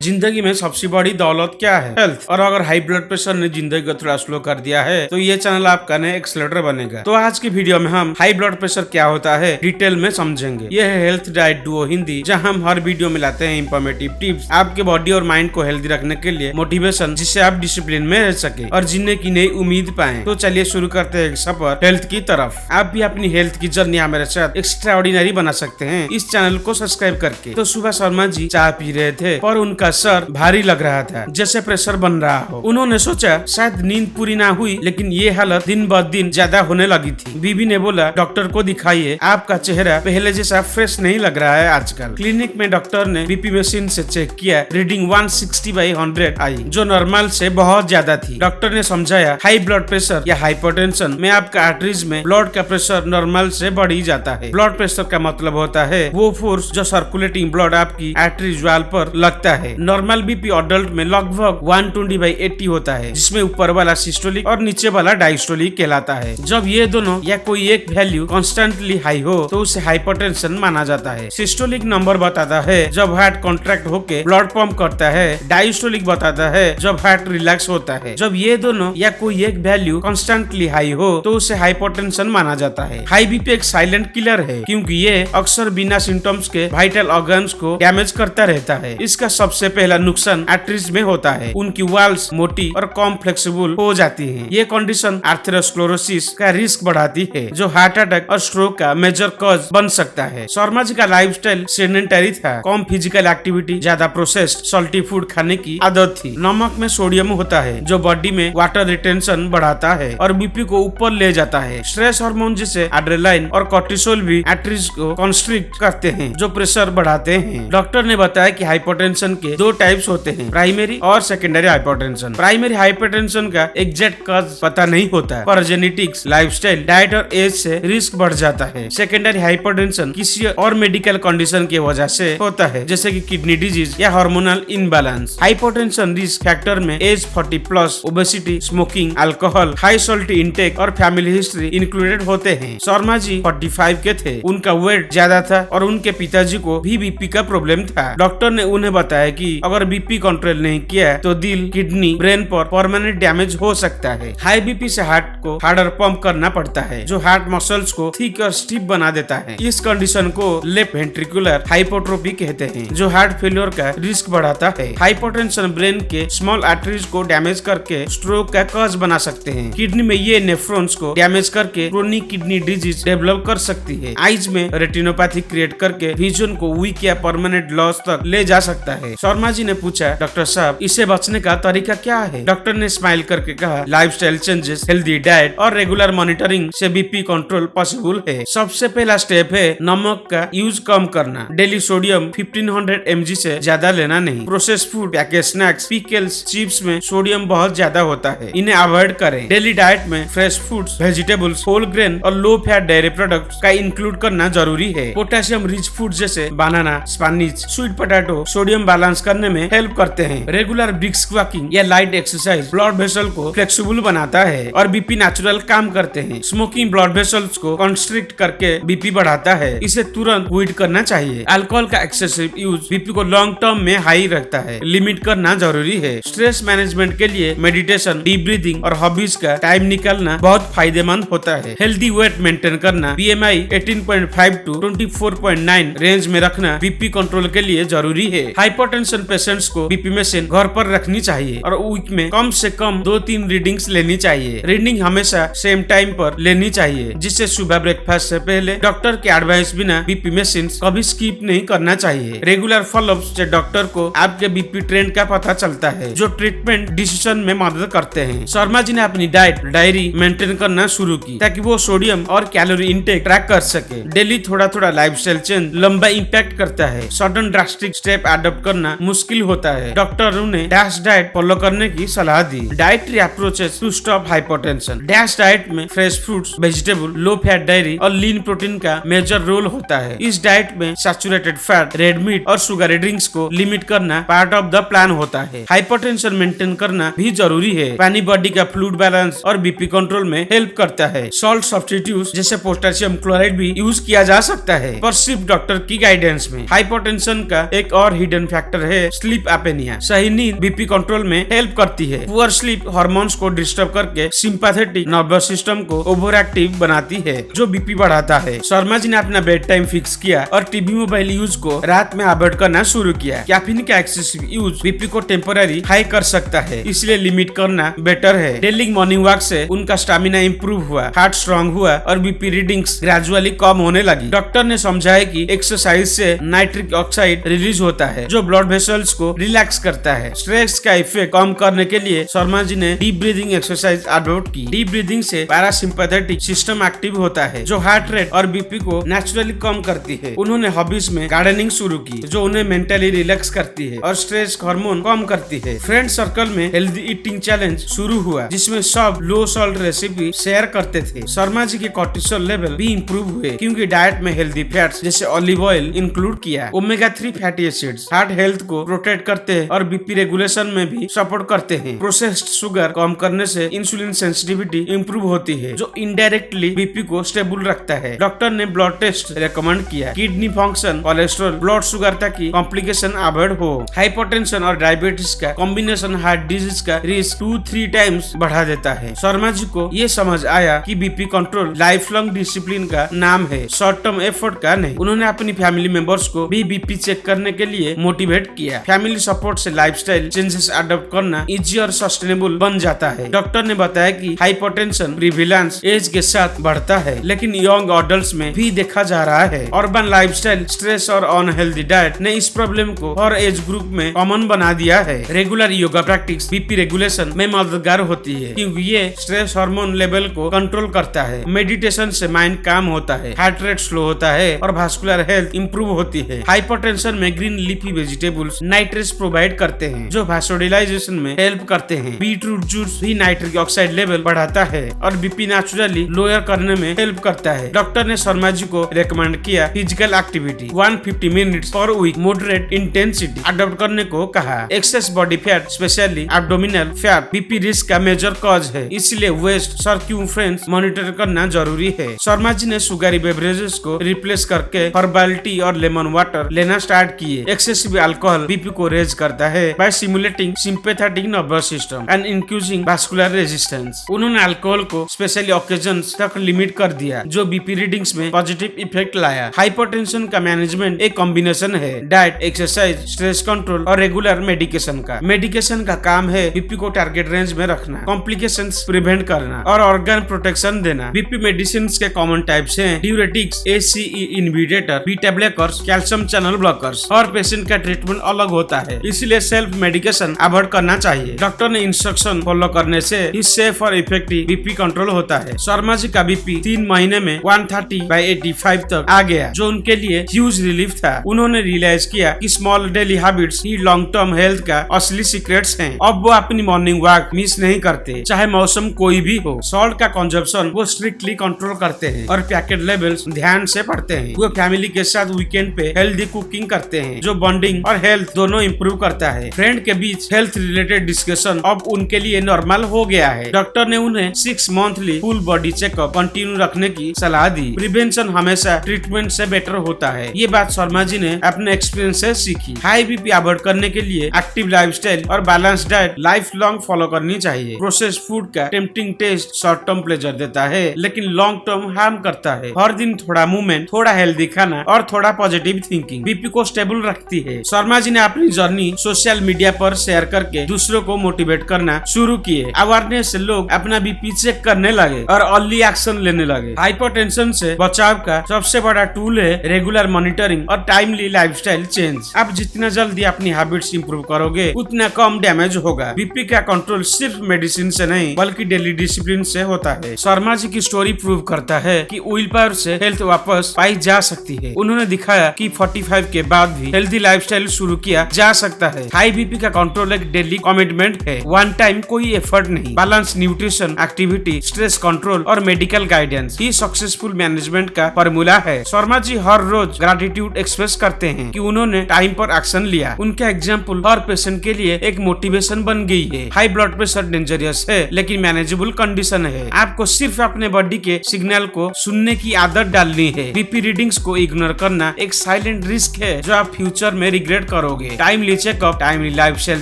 जिंदगी में सबसे बड़ी दौलत क्या है? हेल्थ। और अगर हाई ब्लड प्रेशर ने जिंदगी को थोड़ा स्लो कर दिया है तो ये चैनल आपका नया एक्सेलरेटर बनेगा। तो आज की वीडियो में हम हाई ब्लड प्रेशर क्या होता है डिटेल में समझेंगे। ये है हेल्थ डाइट डुओ हिंदी, जहां हम हर वीडियो में लाते हैं इंफॉर्मेटिव टिप्स आपके बॉडी और माइंड को हेल्दी रखने के लिए, मोटिवेशन जिससे आप डिसिप्लिन में रह सके और जीने की नई उम्मीद पाएं। तो चलिए शुरू करते हैं सफर हेल्थ की तरफ। आप भी अपनी हेल्थ की जर्नी मेरे साथ एक्स्ट्राऑर्डिनरी बना सकते हैं इस चैनल को सब्सक्राइब करके। तो सुबह शर्मा जी चाय पी रहे थे पर उनका सर भारी लग रहा था, जैसे प्रेशर बन रहा हो। उन्होंने सोचा शायद नींद पूरी ना हुई, लेकिन ये हालत दिन ब दिन ज्यादा होने लगी थी। बीबी ने बोला डॉक्टर को दिखाइए, आपका चेहरा पहले जैसा फ्रेश नहीं लग रहा है आजकल। क्लिनिक में डॉक्टर ने बीपी मशीन से चेक किया, रीडिंग 160/100 आई, जो नॉर्मल से बहुत ज्यादा थी। डॉक्टर ने समझाया हाई ब्लड प्रेशर या हाइपरटेंशन में आपका आर्टरीज में ब्लड का प्रेशर नॉर्मल से बढ़ ही जाता है। ब्लड प्रेशर का मतलब होता है वो फोर्स जो सर्कुलेटिंग ब्लड आपकी आर्टरीज वाल पर लगता है। नॉर्मल बीपी अडल्ट में लगभग 120/80 होता है, जिसमें ऊपर वाला सिस्टोलिक और नीचे वाला डायस्टोलिक कहलाता है। जब ये दोनों या कोई एक वैल्यू कॉन्स्टेंटली हाई हो तो उसे हाइपरटेंशन माना जाता है। सिस्टोलिक नंबर बताता है जब हार्ट कॉन्ट्रैक्ट होकर ब्लड पंप करता है, डायस्टोलिक बताता है जब हार्ट रिलैक्स होता है। जब ये दोनों या कोई एक वैल्यू कॉन्स्टेंटली हाई हो तो उसे हाइपरटेंशन माना जाता है। हाई बीपी एक साइलेंट किलर है, क्योंकि ये अक्सर बिना सिम्टम्स के वाइटल ऑर्गन्स को डैमेज करता रहता है। इसका सबसे पहला नुकसान आर्टरीज में होता है, उनकी वाल्स मोटी और कम फ्लेक्सिबल हो जाती हैं। ये कंडीशन आर्थेरोस्क्लेरोसिस का रिस्क बढ़ाती है, जो हार्ट अटैक और स्ट्रोक का मेजर कॉज बन सकता है। शर्मा जी का लाइफस्टाइल सेडेंटरी था, कम फिजिकल एक्टिविटी, ज्यादा प्रोसेस्ड सॉल्टी फूड खाने की आदत थी। नमक में सोडियम होता है जो बॉडी में वाटर रिटेंशन बढ़ाता है और बीपी को ऊपर ले जाता है। स्ट्रेस हार्मोन जैसे एड्रेनालाइन और कोर्टिसोल भी आर्टरीज को कॉन्स्ट्रिक्ट करते हैं, जो प्रेशर बढ़ाते हैं। डॉक्टर ने बताया कि हाइपरटेंशन के दो टाइप्स होते हैं, प्राइमरी और सेकेंडरी हाइपरटेंशन। प्राइमरी हाइपरटेंशन का एग्जैक्ट कॉज पता नहीं होता, पर जेनेटिक्स, लाइफस्टाइल, डाइट और एज से रिस्क बढ़ जाता है। सेकेंडरी हाइपरटेंशन किसी और मेडिकल कंडीशन की वजह से होता है, जैसे कि किडनी डिजीज या hormonal imbalance. Hypertension risk factor में age 40+, obesity, smoking, alcohol, high salt intake और फैमिली हिस्ट्री इंक्लूडेड होते हैं। शर्मा जी 45 के थे, उनका वेट ज्यादा था और उनके पिताजी को भी बीपी का प्रॉब्लम था। डॉक्टर ने उन्हें बताया कि अगर बीपी कंट्रोल नहीं किया तो दिल, किडनी, ब्रेन पर परमानेंट डैमेज हो सकता है। हाई बीपी से हार्ट को हार्डर पंप करना पड़ता है, जो हार्ट मसल्स को थिक और स्टिफ बना देता है। इस कंडीशन को लेफ्ट वेंट्रिकुलर हाइपोट्रोपी कहते हैं, जो हार्ट फेलियर का रिस्क बढ़ाता है। हाइपरटेंशन ब्रेन के स्मॉल आर्टरीज को डैमेज करके स्ट्रोक का कॉज बना सकते हैं। किडनी में ये नेफ्रॉन्स को डैमेज करके क्रोनिक किडनी डिजीज डेवलप कर सकती है। आईज में रेटिनोपैथी क्रिएट करके विजन को वीक या परमानेंट लॉस तक ले जा सकता है। शर्मा जी ने पूछा डॉक्टर साहब इससे बचने का तरीका क्या है? डॉक्टर ने स्माइल करके कहा लाइफस्टाइल चेंजेस, हेल्दी डाइट और रेगुलर मॉनिटरिंग से बीपी कंट्रोल पॉसिबल है। सबसे पहला स्टेप है नमक का यूज कम करना। डेली सोडियम 1500 mg से ज्यादा लेना नहीं। Processed food, package snacks, pickles, chips में सोडियम बहुत ज्यादा होता है, इन्हें अवॉइड करें। डेली डाइट में fresh foods, vegetables, whole grain और लो फैट डेयरी प्रोडक्ट्स का इंक्लूड करना जरूरी है। पोटेशियम रिच फूड जैसे banana, spinach, sweet potato sodium balance करने में हेल्प करते हैं। रेगुलर ब्रिस्क वॉकिंग या लाइट एक्सरसाइज ब्लड वेसल को फ्लेक्सिबल बनाता है और बीपी नेचुरल काम करते हैं। स्मोकिंग ब्लड वेसल्स को कॉन्स्ट्रिक्ट करके बीपी बढ़ाता है, इसे तुरंत अवॉइड करना चाहिए। अल्कोहल का एक्सेसिव यूज बीपी को लॉन्ग टर्म में हाई रखता है, लिमिट करना जरूरी है। स्ट्रेस मैनेजमेंट के लिए मेडिटेशन, डीप ब्रीदिंग और हॉबीज का टाइम निकालना बहुत फायदेमंद होता है। हेल्दी वेट मेंटेन करना, BMI 18.5 to 24.9 रेंज में रखना बीपी कंट्रोल के लिए जरूरी है। हाइपरटेंशन पेशेंट्स को बीपी मशीन घर पर रखनी चाहिए और वीक में कम से कम 2-3 रीडिंग्स लेनी चाहिए। रीडिंग हमेशा सेम टाइम पर लेनी चाहिए, जिससे सुबह ब्रेकफास्ट से पहले डॉक्टर के एडवाइस बिना बीपी मशीन कभी स्किप नहीं करना चाहिए। रेगुलर फॉलोअप से डॉक्टर को आपके बीपी ट्रेंड का पता चलता है, जो ट्रीटमेंट डिसीजन में मदद करते हैं। शर्मा जी ने अपनी डाइट डायरी मेंटेन करना शुरू की ताकि वो सोडियम और कैलोरी इंटेक ट्रैक कर सके। डेली थोड़ा थोड़ा लाइफस्टाइल चेंज लंबा इंपैक्ट करता है। सडन ड्रास्टिक स्टेप अडॉप्ट करना मुश्किल होता है। डॉक्टर उन्हें डैश डाइट फॉलो करने की सलाह दी। Dietary approaches to stop hypertension. DASH diet में fresh fruits, vegetable, low fat dairy और लीन प्रोटीन का मेजर रोल होता है। इस डाइट में सैचुरेटेड फैट, रेड मीट और शुगर ड्रिंक्स को लिमिट करना पार्ट ऑफ द प्लान होता है। हाइपरटेंशन मेंटेन करना भी जरूरी है। पानी बॉडी का फ्लूइड बैलेंस और बीपी कंट्रोल में हेल्प करता है। सॉल्ट सब्स्टिट्यूट जैसे पोटेशियम क्लोराइड भी यूज किया जा सकता है, पर सिर्फ डॉक्टर की गाइडेंस में। हाइपरटेंशन का एक और हिडन फैक्टर है है स्लीप एपेनिया। सही नींद बीपी कंट्रोल में हेल्प करती है। पुअर स्लीप हार्मोन्स को डिस्टर्ब करके सिंपैथेटिक नर्वस सिस्टम को ओवर एक्टिव बनाती है, जो बीपी बढ़ाता है। शर्मा जी ने अपना बेड टाइम फिक्स किया और टीवी मोबाइल यूज को रात में अवॉइड करना शुरू किया। कैफीन का एक्सेसिव यूज बीपी को टेम्पररी हाई कर सकता है, इसलिए लिमिट करना बेटर है। डेली मॉर्निंग वॉक से उनका स्टेमिना इंप्रूव हुआ, हार्ट स्ट्रांग हुआ और बीपी रीडिंग्स ग्रेजुअली कम होने लगी। डॉक्टर ने समझाया कि एक्सरसाइज से नाइट्रिक ऑक्साइड रिलीज होता है, जो ब्लड वेसल्स को रिलैक्स करता है। स्ट्रेस का इफेक्ट कम करने के लिए शर्मा जी ने डीप ब्रीदिंग एक्सरसाइज अडॉप्ट की। डीप ब्रीदिंग से पैरासिम्पैथेटिक सिस्टम एक्टिव होता है, जो हार्ट रेट और बीपी को नेचुरली कम करती है। उन्होंने हॉबीज में गार्डनिंग शुरू की, जो उन्हें मेंटली रिलैक्स करती है और स्ट्रेस हार्मोन कम करती है। फ्रेंड सर्कल में हेल्दी ईटिंग चैलेंज शुरू हुआ, जिसमें सब लो सॉल्ट रेसिपी शेयर करते थे। शर्मा जी के कोर्टिसोल लेवल भी इंप्रूव हुए, क्योंकि डाइट में हेल्दी फैट्स जैसे ऑलिव ऑयल इंक्लूड किया। Omega 3 fatty acids heart health को प्रोटेक्ट करते हैं और बीपी रेगुलेशन में भी सपोर्ट करते हैं। प्रोसेस्ड शुगर कम करने से इंसुलिन सेंसिटिविटी इंप्रूव होती है, जो इनडायरेक्टली बीपी को स्टेबल रखता है। डॉक्टर ने ब्लड टेस्ट रेकमेंड किया, kidney function, cholesterol, blood sugar ताकि कॉम्प्लिकेशन अवॉइड हो। हाइपरटेंशन और डायबिटीज का कॉम्बिनेशन हार्ट डिजीज का रिस्क 2-3 टाइम्स बढ़ा देता है। शर्मा जी को ये समझ आया कि BP control life long discipline का नाम है, शॉर्ट टर्म एफर्ट का नहीं। उन्होंने अपनी फैमिली मेंबर्स को भी बीपी चेक करने के लिए मोटिवेट किया। फैमिली सपोर्ट से लाइफस्टाइल चेंजेस अडॉप्ट करना इजी और सस्टेनेबल बन जाता है। डॉक्टर ने बताया कि हाइपरटेंशन प्रिविलेंस एज के साथ बढ़ता है, लेकिन यंग एडल्ट्स में भी देखा जा रहा है। अर्बन लाइफस्टाइल, स्ट्रेस और अनहेल्दी डाइट ने इस प्रॉब्लम को हर एज ग्रुप में कॉमन बना दिया है। Regular yoga practice BP regulation में मददगार होती है, क्योंकि ये स्ट्रेस हार्मोन लेवल को कंट्रोल करता है। मेडिटेशन से माइंड काम होता है, हार्ट रेट स्लो होता है और वास्कुलर हेल्थ इंप्रूव होती है। हाइपरटेंशन में green leafy vegetables nitrates provide करते हैं, जो वासोडिलाइजेशन में हेल्प करते हैं। बीटरूट जूस भी नाइट्रिक ऑक्साइड लेवल बढ़ाता है और बीपी नेचुरली लोअर करने में हेल्प करता है। डॉक्टर ने शर्मा जी को रेकमेंड किया physical activity 150 minutes per week moderate intensity adopt करने को कहा। Excess body fat, specially abdominal fat, BP risk का मेजर कॉज है, इसलिए वेस्ट सर्क्यूम्फ्रेंस मॉनिटर करना जरूरी है। शर्मा जी ने सुगारी बेवरेजेस को रिप्लेस करके हर्बल टी और लेमन वाटर लेना स्टार्ट किए। एक्सेसिव अल्कोहल बीपी को रेज करता है by stimulating sympathetic nervous system and increasing vascular resistance. उन्होंने अल्कोहल को स्पेशली ओकेजन्स तक लिमिट कर दिया, जो बीपी रीडिंग्स में पॉजिटिव इफेक्ट लाया। हाइपरटेंशन का मैनेजमेंट एक कॉम्बिनेशन है डाइट, एक्सरसाइज, स्ट्रेस कंट्रोल और रेगुलर मेडिकेशन का। मेडिकेशन का काम है बीपी को टारगेट रेंज में रखना, कॉम्प्लिकेशंस प्रिवेंट करना और ऑर्गन प्रोटेक्शन देना। बीपी मेडिसिन के कॉमन टाइप्स हैं diuretics, ACE inhibitor, beta blockers, calcium channel blockers, और पेशेंट का ट्रीटमेंट अलग होता है, इसलिए सेल्फ मेडिकेशन अवॉइड करना चाहिए। डॉक्टर ने इंस्ट्रक्शन फॉलो करने से ही सेफ और इफेक्टिव बीपी कंट्रोल होता है। शर्मा जी का बीपी 3 महीने में 130/85 तक आ गया, जो उनके लिए ह्यूज रिलीफ था। उन्होंने रियलाइज किया कि स्मॉल डेली हैबिट्स ही लॉन्ग टर्म हेल्थ का असली सीक्रेट्स हैं। अब वो अपनी मॉर्निंग वॉक मिस नहीं करते, चाहे मौसम कोई भी हो। सॉल्ट का कंजप्शन वो स्ट्रिक्टली कंट्रोल करते हैं और पैकेट लेवल्स ध्यान से पढ़ते हैं। वो फैमिली के साथ वीकेंड पे हेल्दी कुकिंग करते हैं, जो बॉन्डिंग और हेल्थ दोनों इंप्रूव करता है। फ्रेंड के बीच हेल्थ रिलेटेड डिस्कशन अब उनके लिए नॉर्मल हो गया है। डॉक्टर ने उन्हें 6 monthly full body checkup continue रखने की सलाह दी। प्रिवेंशन हमेशा ट्रीटमेंट से बेटर होता है। ये बात शर्मा जी ने अपने एक्सपीरियंस से सीखी। हाई बीपी अवॉइड करने के लिए एक्टिव लाइफस्टाइल और balance diet life long follow करनी चाहिए। प्रोसेस्ड फूड का tempting taste short term pleasure देता है, लेकिन लॉन्ग टर्म हार्म करता है। हर दिन थोड़ा मूवमेंट, थोड़ा हेल्दी खाना और थोड़ा पॉजिटिव थिंकिंग बीपी को स्टेबल रखती है। शर्मा जी ने अपनी जर्नी सोशल मीडिया पर शेयर करके दूसरों को मोटिवेट करना शुरू किए। अवेयरनेस से लोग अपना बीपी चेक करने लगे और अर्ली एक्शन लेने लगे। हाइपरटेंशन से बचाव का सबसे बड़ा टूल है रेगुलर मॉनिटरिंग और टाइमली लाइफस्टाइल चेंज। आप जितना जल्दी अपनी हैबिट्स इंप्रूव करोगे, उतना कम डैमेज होगा। बीपी का कंट्रोल सिर्फ मेडिसिन से नहीं, बल्कि डेली डिसिप्लिन से होता है। शर्मा जी की स्टोरी प्रूव करता है कि विल पावर से हेल्थ वापस पाई जा सकती है। उन्होंने दिखाया कि 45 के बाद भी हेल्दी लाइफस्टाइल शुरू किया जा सकता है। हाई बीपी का कंट्रोल एक डेली कमिटमेंट है, वन टाइम कोई एफर्ट नहीं। Balance nutrition, activity, stress control और मेडिकल गाइडेंस ही सक्सेसफुल मैनेजमेंट का फॉर्मूला है। शर्मा जी हर रोज ग्रेटिट्यूड एक्सप्रेस करते हैं कि उन्होंने टाइम पर एक्शन लिया। उनका एग्जाम्पल हर पेशेंट के लिए एक मोटिवेशन बन गई है। हाई ब्लड प्रेशर डेंजरियस है, लेकिन मैनेजेबल कंडीशन है। आपको सिर्फ अपने बॉडी के सिग्नल को सुनने की आदत डालनी है। बीपी रीडिंग्स को इग्नोर करना एक साइलेंट रिस्क है, जो आप फ्यूचर में रिग्रेट करोगे। Timely checkup, timely lifestyle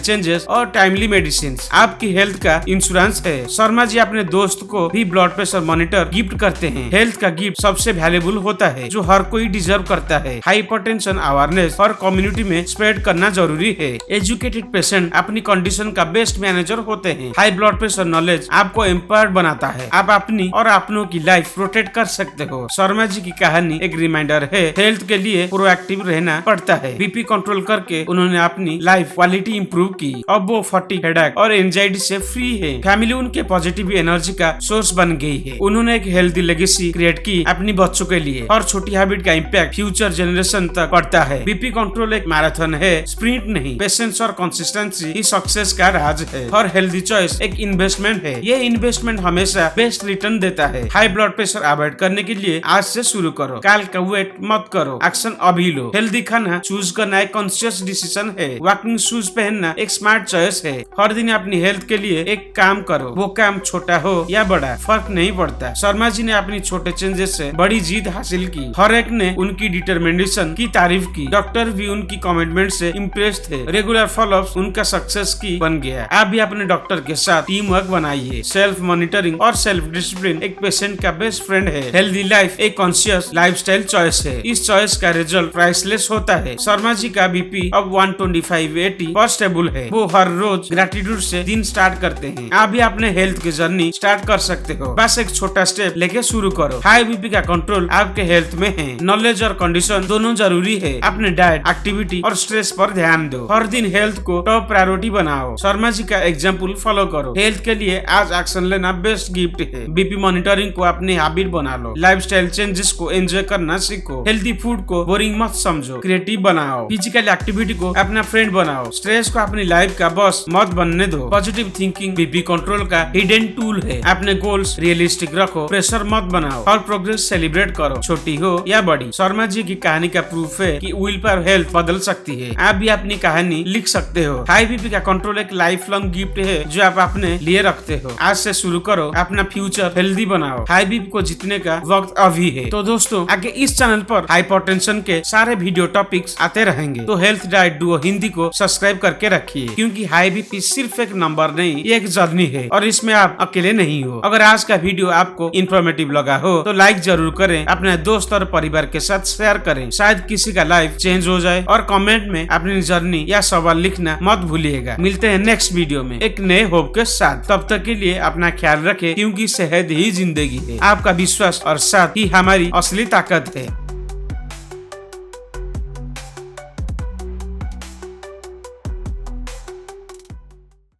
changes और टाइमली मेडिसिन आपकी हेल्थ का इंश्योरेंस है। शर्मा जी अपने दोस्त को भी ब्लड प्रेशर मॉनिटर गिफ्ट करते हैं। हेल्थ का गिफ्ट सबसे वैल्यूएबल होता है जो हर कोई डिजर्व करता है। हाइपरटेंशन अवेयरनेस और कम्युनिटी में स्प्रेड करना जरूरी है। एजुकेटेड पेशेंट अपनी कंडीशन का बेस्ट मैनेजर होते हैं। हाई ब्लड प्रेशर नॉलेज आपको एम्पावर्ड बनाता है। आप अपनी और अपनों की लाइफ प्रोटेक्ट कर सकते हो। शर्मा जी की कहानी एक रिमाइंडर है, हेल्थ के लिए प्रोएक्टिव रहना पड़ता है। बीपी कंट्रोल करके उन्होंने अपनी लाइफ क्वालिटी इंप्रूव की। अब वो फटीग, हेडेक और एंजाइटी से फ्री है। फैमिली उनके पॉजिटिव एनर्जी का सोर्स बन गई है। उन्होंने एक हेल्दी लेगेसी क्रिएट की अपनी बच्चों के लिए और छोटी हैबिट का इम्पैक्ट फ्यूचर जनरेशन तक पड़ता है। बीपी कंट्रोल एक मैराथन है, स्प्रिंट नहीं। पेशेंस और कंसिस्टेंसी ही सक्सेस का राज है। हर हेल्दी चॉइस एक इन्वेस्टमेंट है। ये इन्वेस्टमेंट हमेशा बेस्ट रिटर्न देता है। हाई ब्लड प्रेशर अवॉइड करने के लिए आज से शुरू करो। काल का वेट मत करो, एक्शन अभी लो। हेल्दी खाना चूज करना एक कॉन्शियस डिसीजन है। वॉकिंग शूज पहनना एक स्मार्ट चॉइस है। हर दिन अपनी हेल्थ के लिए एक काम करो, वो काम छोटा हो या बड़ा फर्क नहीं पड़ता। शर्मा जी ने अपनी छोटे चेंजेस से बड़ी जीत हासिल की। हर एक ने उनकी डिटर्मिनेशन की तारीफ की। डॉक्टर भी उनकी कमिटमेंट से इम्प्रेस थे। रेगुलर फॉलोअप उनका सक्सेस की बन गया। आप भी अपने डॉक्टर के साथ टीम वर्क बनाइए। सेल्फ मॉनिटरिंग और सेल्फ डिसिप्लिन एक पेशेंट का बेस्ट फ्रेंड है। हेल्दी लाइफ एक कॉन्शियस लाइफस्टाइल चॉइस है। इस चॉइस का रिजल्ट प्राइसलेस होता है। शर्मा जी का बीपी अब 125/80 पर स्टेबल है। वो हर रोज ग्रेटिट्यूड से दिन स्टार्ट करते हैं। आप भी अपने हेल्थ की जर्नी स्टार्ट कर सकते हो। बस एक छोटा स्टेप लेके शुरू करो। हाई बीपी का कंट्रोल आपके हेल्थ में है। नॉलेज और कंडीशन दोनों जरूरी है। अपने डाइट, एक्टिविटी और स्ट्रेस पर ध्यान दो। हर दिन हेल्थ को टॉप प्रायोरिटी बनाओ। शर्मा जी का एग्जाम्पल फॉलो करो। हेल्थ के लिए आज एक्शन लेना बेस्ट गिफ्ट है। बीपी मॉनिटरिंग को अपनी हैबिट बना लो। लाइफस्टाइल चेंजेस को एंजॉय करना सीखो। हेल्दी फूड को बोरिंग मत समझो, क्रिएटिव बनाओ। फिजिकल एक्टिविटी को अपना फ्रेंड बनाओ। स्ट्रेस को अपनी लाइफ का बॉस मत बनने दो। पॉजिटिव थिंकिंग बीपी कंट्रोल का हिडन टूल है। अपने गोल्स रियलिस्टिक रखो, प्रेशर मत बनाओ और प्रोग्रेस सेलिब्रेट करो, छोटी हो या बड़ी। शर्मा जी की कहानी का प्रूफ है कि विल पावर हेल्थ बदल सकती है। आप भी अपनी कहानी लिख सकते हो। हाई बीपी का कंट्रोल एक लाइफ लॉन्ग गिफ्ट है जो आप अपने लिए रखते हो। आज से शुरू करो, अपना फ्यूचर हेल्दी बनाओ। हाई बीपी को जीतने का वक्त अभी है। तो दोस्तों, आगे इस चैनल पर हाइपरटेंशन के सारे वीडियो टॉपिक्स आते रहेंगे। तो हेल्थ डाइट डुओ हिंदी को सब्सक्राइब करके रखिए, क्योंकि हाई बीपी सिर्फ एक नंबर नहीं, ये एक जर्नी है और इसमें आप अकेले नहीं हो। अगर आज का वीडियो आपको इन्फॉर्मेटिव लगा हो तो लाइक जरूर करें, अपने दोस्त और परिवार के साथ शेयर करें। शायद किसी का लाइफ चेंज हो जाए। और कमेंट में अपनी जर्नी या सवाल लिखना मत भूलिएगा। मिलते हैं नेक्स्ट वीडियो में एक नए होप के साथ। तब तक के लिए अपना ख्याल रखें, क्योंकि सेहत ही जिंदगी है। आपका विश्वास और साथ ही हमारी असली ताकत है।